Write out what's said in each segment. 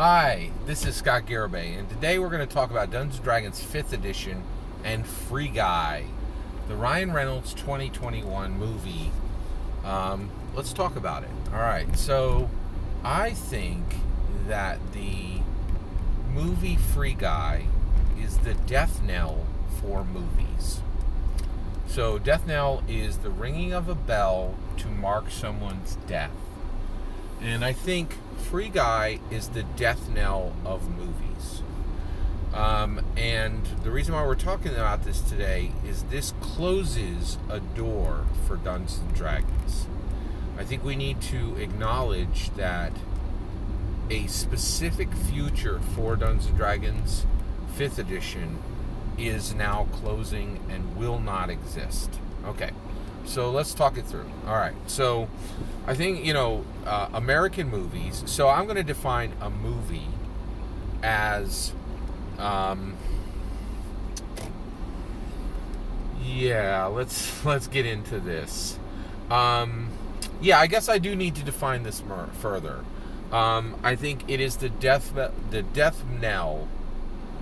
Hi, this is Scott Garibay, and today we're going to talk about Dungeons & Dragons 5th Edition and Free Guy, the Ryan Reynolds 2021 movie. Let's talk about it. Alright, so I think that the movie Free Guy is the death knell for movies. So death knell is the ringing of a bell to mark someone's death. And I think Free Guy is the death knell of movies. And the reason why we're talking about this today is this closes a door for Dungeons & Dragons. I think we need to acknowledge that a specific future for Dungeons & Dragons 5th edition is now closing and will not exist. Okay. So let's talk it through. All right. So I think, American movies. So I'm going to define a movie as, let's get into this. I guess I do need to define this further. I think it is the death knell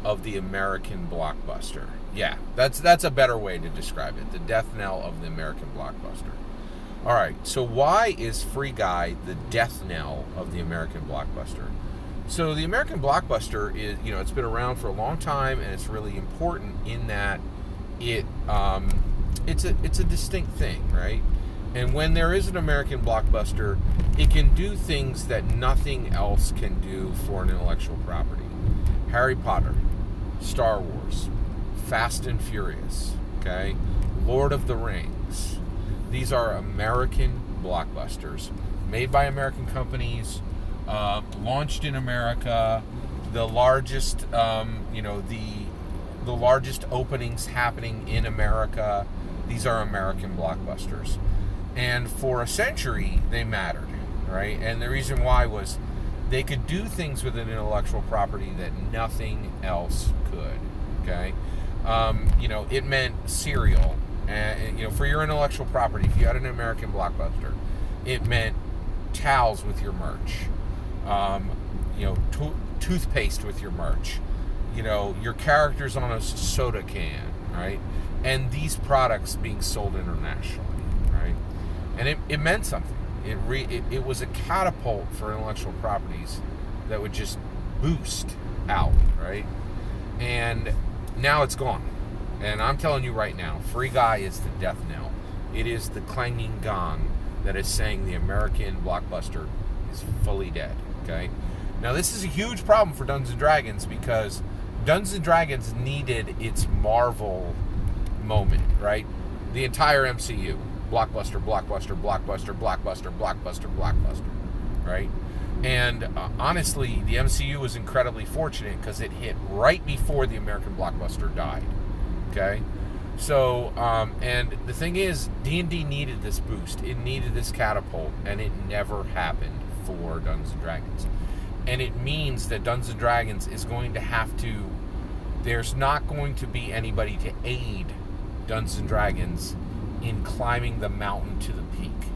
of the American blockbuster. Yeah, that's a better way to describe it. The death knell of the American blockbuster. All right, so why is Free Guy the death knell of the American blockbuster? So the American blockbuster is, it's been around for a long time, and it's really important in that it's a distinct thing, right? And when there is an American blockbuster, it can do things that nothing else can do for an intellectual property. Harry Potter, Star Wars, Fast and Furious, okay? Lord of the Rings. These are American blockbusters, made by American companies, launched in America. The largest, the largest openings happening in America. These are American blockbusters, and for a century they mattered, right? And the reason why was they could do things with an intellectual property that nothing else could. Okay. It meant cereal, and for your intellectual property, if you had an American blockbuster, it meant towels with your merch, toothpaste with your merch, your characters on a soda can, right? And these products being sold internationally, right? And it meant something. It was a catapult for intellectual properties that would just boost out, right? And now it's gone. And I'm telling you right now, Free Guy is the death knell. It is the clanging gong that is saying the American blockbuster is fully dead, okay? Now, this is a huge problem for Dungeons & Dragons because Dungeons & Dragons needed its Marvel moment, right? The entire MCU. Blockbuster, blockbuster, blockbuster, blockbuster, blockbuster, blockbuster, right? And honestly, the MCU was incredibly fortunate because it hit right before the American blockbuster died, okay? So, and the thing is, D&D needed this boost. It needed this catapult, and it never happened for Dungeons & Dragons. And it means that Dungeons & Dragons is going to have to, there's not going to be anybody to aid Dungeons & Dragons in climbing the mountain to the peak.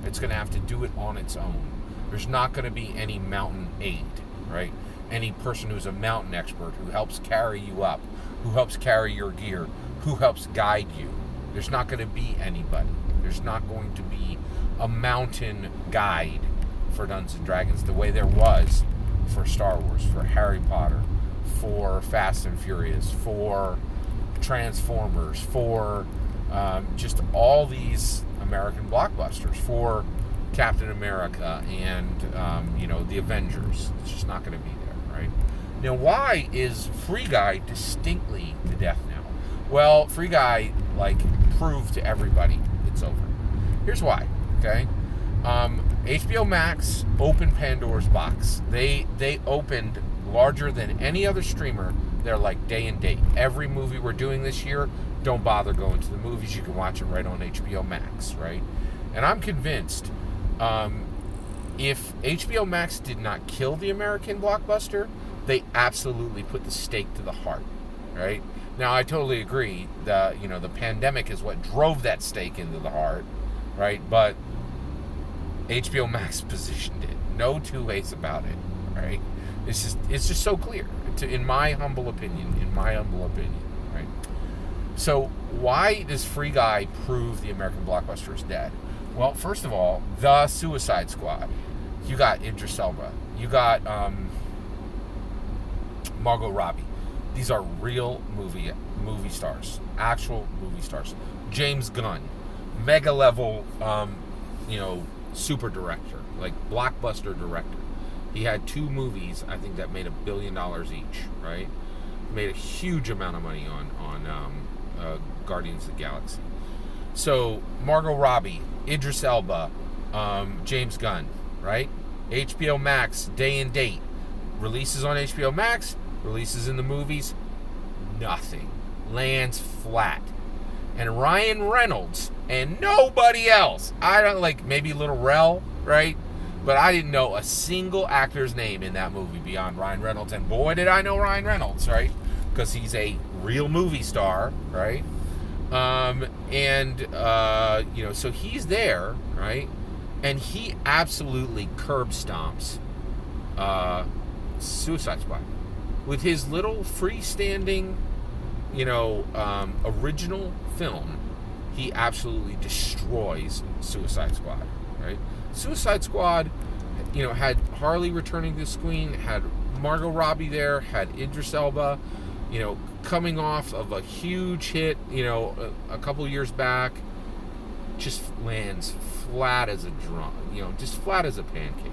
It's going to have to do it on its own. There's not going to be any mountain aid, right? Any person who's a mountain expert who helps carry you up, who helps carry your gear, who helps guide you. There's not going to be anybody. There's not going to be a mountain guide for Dungeons & Dragons the way there was for Star Wars, for Harry Potter, for Fast and Furious, for Transformers, for just all these American blockbusters, for Captain America and, the Avengers. It's just not going to be there, right? Now, why is Free Guy distinctly the death knell? Well, Free Guy, proved to everybody it's over. Here's why, okay? HBO Max opened Pandora's box. They opened larger than any other streamer. They're like day and date. Every movie we're doing this year, don't bother going to the movies. You can watch it right on HBO Max, right? And I'm convinced if HBO Max did not kill the American blockbuster, they absolutely put the stake to the heart, right? Now, I totally agree. The pandemic is what drove that stake into the heart, right? But HBO Max positioned it. No two ways about it, right? It's just so clear, in my humble opinion. Right? So why does Free Guy prove the American blockbuster is dead? Well, first of all, the Suicide Squad. You got Idris Elba. You got Margot Robbie. These are real movie stars, actual movie stars. James Gunn, mega level, super director, like blockbuster director. He had 2 movies, I think, that made $1 billion each, right? Made a huge amount of money on Guardians of the Galaxy. So Margot Robbie, Idris Elba, James Gunn, right? HBO Max, day and date. Releases on HBO Max, releases in the movies, nothing. Lands flat. And Ryan Reynolds and nobody else. I don't, like, maybe Little Rel, right? But I didn't know a single actor's name in that movie beyond Ryan Reynolds. And boy, did I know Ryan Reynolds, right? Because he's a real movie star, right? So he's there, right? And he absolutely curb stomps Suicide Squad with his little freestanding, original film. He absolutely destroys Suicide Squad, right? Suicide Squad, had Harley returning to the screen, had Margot Robbie there, had Idris Elba, coming off of a huge hit, a couple years back, just lands flat as a drum, just flat as a pancake.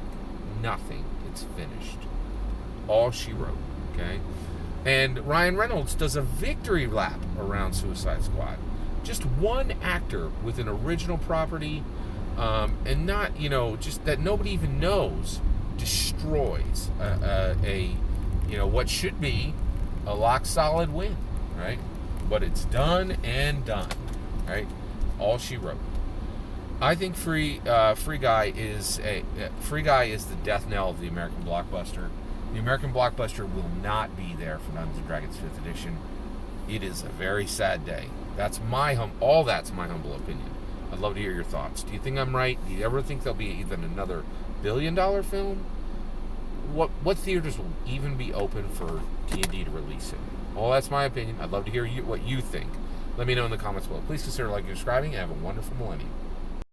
Nothing. It's finished. All she wrote, okay? And Ryan Reynolds does a victory lap around Suicide Squad. Just one actor with an original property, and not, just that nobody even knows, destroys what should be a lock solid win, right? But it's done and done, right? All she wrote. I think Free Guy is the death knell of the American blockbuster. The American blockbuster will not be there for Dungeons and Dragons 5th edition. It is a very sad day. That's my humble opinion. I'd love to hear your thoughts. Do you think I'm right? Do you ever think there'll be even another $1 billion film? What theaters will even be open for D&D to release it? Well, that's my opinion. I'd love to hear what you think. Let me know in the comments below. Please consider liking and subscribing, and have a wonderful millennium.